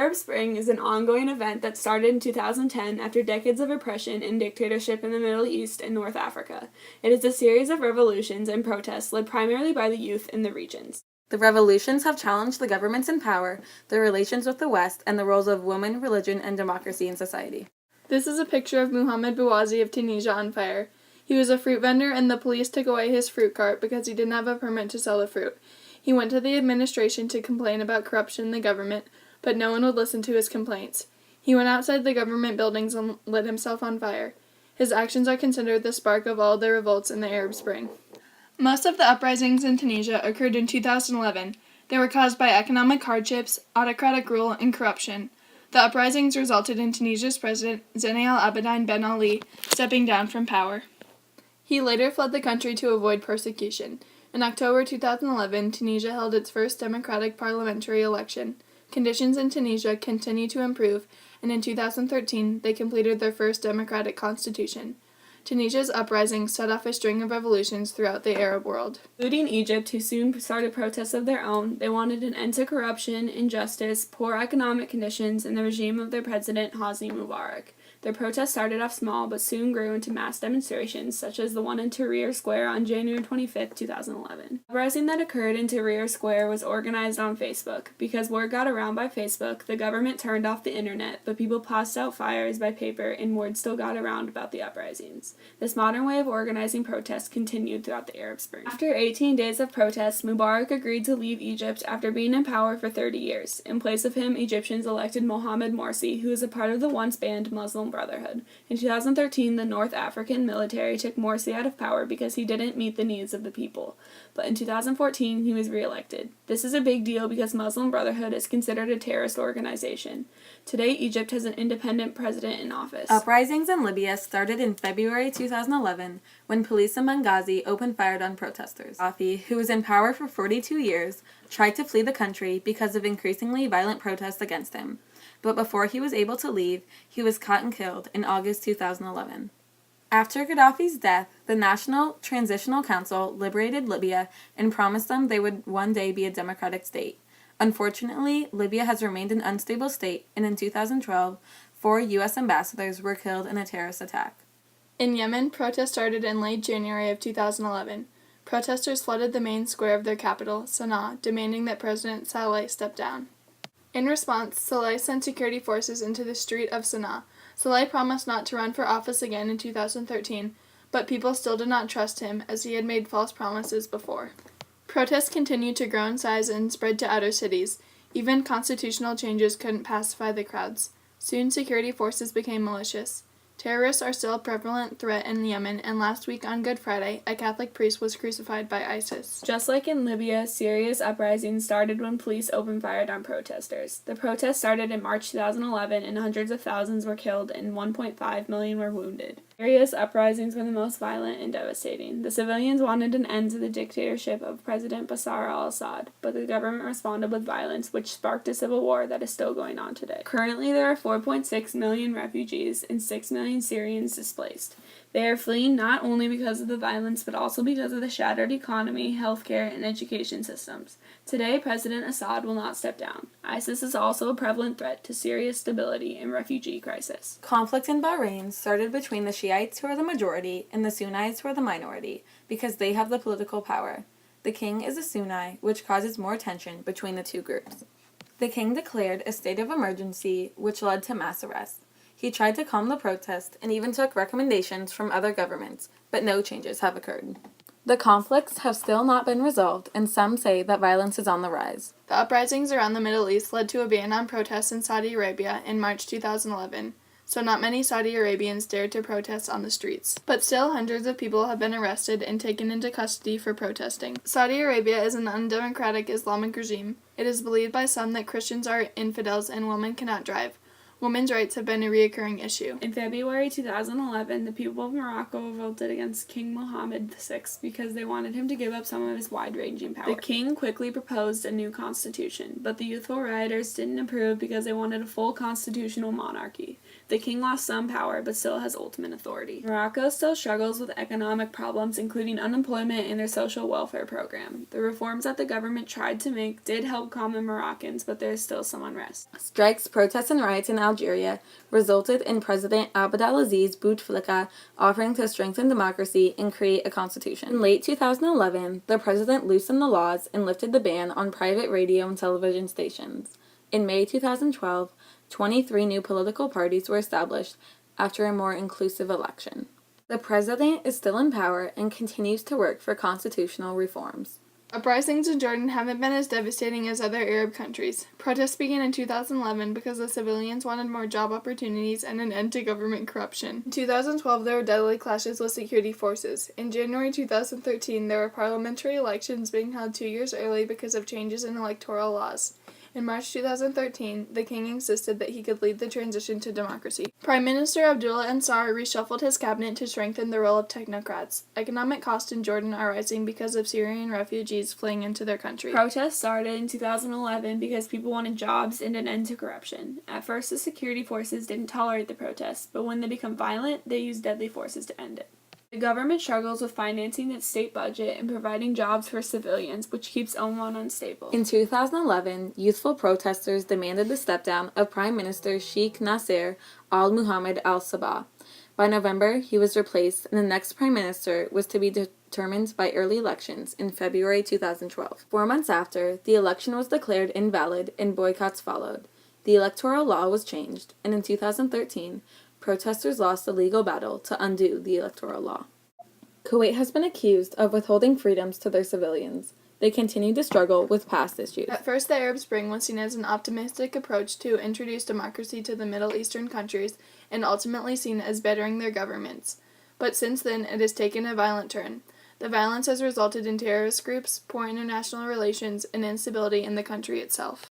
Arab Spring is an ongoing event that started in 2010 after decades of oppression and dictatorship in the Middle East and North Africa. It is a series of revolutions and protests led primarily by the youth in the regions. The revolutions have challenged the governments in power, their relations with the West, and the roles of women, religion, and democracy in society. This is a picture of Mohamed Bouazi of Tunisia on fire. He was a fruit vendor and the police took away his fruit cart because he didn't have a permit to sell the fruit. He went to the administration to complain about corruption in the government, but no one would listen to his complaints. He went outside the government buildings and lit himself on fire. His actions are considered the spark of all the revolts in the Arab Spring. Most of the uprisings in Tunisia occurred in 2011. They were caused by economic hardships, autocratic rule, and corruption. The uprisings resulted in Tunisia's president, Zine Al Abidine Ben Ali, stepping down from power. He later fled the country to avoid persecution. In October 2011, Tunisia held its first democratic parliamentary election. Conditions in Tunisia continue to improve, and in 2013, they completed their first democratic constitution. Tunisia's uprisings set off a string of revolutions throughout the Arab world. Including Egypt, who soon started protests of their own, they wanted an end to corruption, injustice, poor economic conditions, and the regime of their president, Hosni Mubarak. Their protests started off small, but soon grew into mass demonstrations, such as the one in Tahrir Square on January 25, 2011. The uprising that occurred in Tahrir Square was organized on Facebook. Because word got around by Facebook, the government turned off the internet, but people passed out flyers by paper, and word still got around about the uprisings. This modern way of organizing protests continued throughout the Arab Spring. After 18 days of protests, Mubarak agreed to leave Egypt after being in power for 30 years. In place of him, Egyptians elected Mohamed Morsi, who is a part of the once banned Muslim Brotherhood. In 2013, the North African military took Morsi out of power because he didn't meet the needs of the people. But in 2014, he was re-elected. This is a big deal because Muslim Brotherhood is considered a terrorist organization. Today, Egypt has an independent president in office. Uprisings in Libya started in February 2011 when police in Benghazi opened fire on protesters. Gaddafi, who was in power for 42 years, tried to flee the country because of increasingly violent protests against him. But before he was able to leave, he was caught and killed in August 2011. After Gaddafi's death, the National Transitional Council liberated Libya and promised them they would one day be a democratic state. Unfortunately, Libya has remained an unstable state, and in 2012, 4 U.S. ambassadors were killed in a terrorist attack. In Yemen, protests started in late January of 2011. Protesters flooded the main square of their capital, Sana'a, demanding that President Saleh step down. In response, Saleh sent security forces into the street of Sana'a. Saleh promised not to run for office again in 2013, but people still did not trust him as he had made false promises before. Protests continued to grow in size and spread to other cities. Even constitutional changes couldn't pacify the crowds. Soon, security forces became malicious. Terrorists are still a prevalent threat in Yemen, and last week on Good Friday, a Catholic priest was crucified by ISIS. Just like in Libya, Syria's uprising started when police opened fire on protesters. The protests started in March 2011, and hundreds of thousands were killed and 1.5 million were wounded. Syria's uprisings were the most violent and devastating. The civilians wanted an end to the dictatorship of President Bashar al-Assad, but the government responded with violence, which sparked a civil war that is still going on today. Currently, there are 4.6 million refugees and 6 million Syrians displaced. They are fleeing not only because of the violence, but also because of the shattered economy, healthcare, and education systems. Today, President Assad will not step down. ISIS is also a prevalent threat to Syria's stability and refugee crisis. Conflict in Bahrain started between the Shiites, who are the majority, and the Sunnis, who are the minority, because they have the political power. The king is a Sunni, which causes more tension between the two groups. The king declared a state of emergency, which led to mass arrests. He tried to calm the protest and even took recommendations from other governments, but no changes have occurred. The conflicts have still not been resolved, and some say that violence is on the rise. The uprisings around the Middle East led to a ban on protests in Saudi Arabia in March 2011, so not many Saudi Arabians dared to protest on the streets. But still, hundreds of people have been arrested and taken into custody for protesting. Saudi Arabia is an undemocratic Islamic regime. It is believed by some that Christians are infidels and women cannot drive. Women's rights have been a recurring issue. In February 2011, the people of Morocco revolted against King Mohammed VI because they wanted him to give up some of his wide-ranging power. The king quickly proposed a new constitution, but the youthful rioters didn't approve because they wanted a full constitutional monarchy. The king lost some power, but still has ultimate authority. Morocco still struggles with economic problems, including unemployment and their social welfare program. The reforms that the government tried to make did help common Moroccans, but there is still some unrest. Strikes, protests, and riots in Algeria resulted in President Abdelaziz Bouteflika offering to strengthen democracy and create a constitution. In late 2011, the president loosened the laws and lifted the ban on private radio and television stations. In May 2012, 23 new political parties were established after a more inclusive election. The president is still in power and continues to work for constitutional reforms. Uprisings in Jordan haven't been as devastating as other Arab countries. Protests began in 2011 because the civilians wanted more job opportunities and an end to government corruption. In 2012, there were deadly clashes with security forces. In January 2013, there were parliamentary elections being held 2 years early because of changes in electoral laws. In March 2013, the king insisted that he could lead the transition to democracy. Prime Minister Abdullah Ansar reshuffled his cabinet to strengthen the role of technocrats. Economic costs in Jordan are rising because of Syrian refugees fleeing into their country. Protests started in 2011 because people wanted jobs and an end to corruption. At first, the security forces didn't tolerate the protests, but when they become violent, they use deadly forces to end it. The government struggles with financing its state budget and providing jobs for civilians, which keeps Oman unstable. In 2011, youthful protesters demanded the step-down of Prime Minister Sheikh Nasser al-Muhammad al-Sabah. By November, he was replaced, and the next prime minister was to be determined by early elections in February 2012. 4 months after, the election was declared invalid and boycotts followed. The electoral law was changed, and in 2013, protesters lost a legal battle to undo the electoral law. Kuwait has been accused of withholding freedoms to their civilians. They continue to struggle with past issues. At first, the Arab Spring was seen as an optimistic approach to introduce democracy to the Middle Eastern countries and ultimately seen as bettering their governments. But since then, it has taken a violent turn. The violence has resulted in terrorist groups, poor international relations, and instability in the country itself.